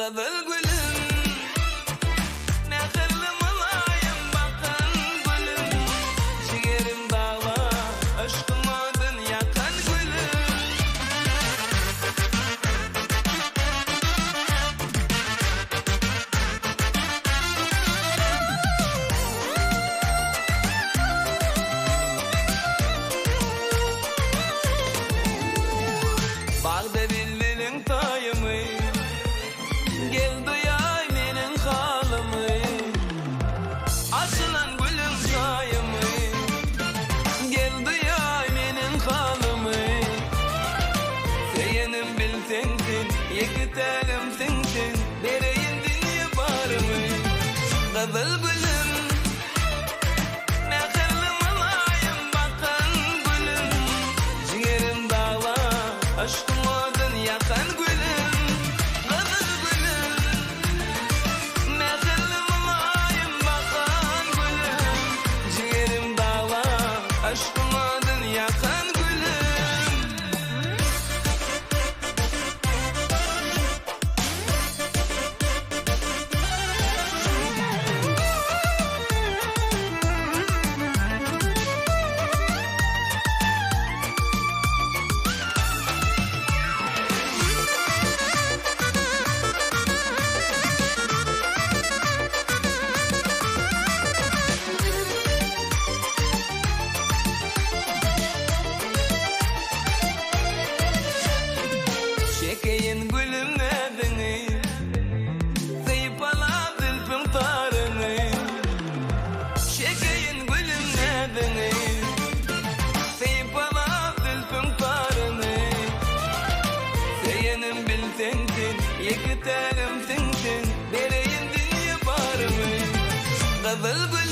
Gazel gülüm, ne hırlı malayım bakan gülüm. Ciğerim dağla, aşkıma dün yakan gülüm. Bağda bülbülün tayımı, gel duyay menin halımı. Açılan gülüm sayımı, gel duyay menin halımı. Seyenim bilsensin, yekitelim sensin, bereyin dünya barımı. Gazel gülüm, ne hırlı malayım bakan gülüm. Ciğerim dağla, aşkıma dün yakan gülüm. Gazel gülüm, ne hırlı malayım bakan gülüm. Ciğerim dağla, aşkıma dün yakan gülüm. Çekeyin gülüm nedeni, zeypala zülfün tarını. Çekeyin gülüm nedeni, zeypala zülfün tarını. Seyenim bilsensin, yekitelim sensin, bereyin dünya barımı. Gazel gülüm,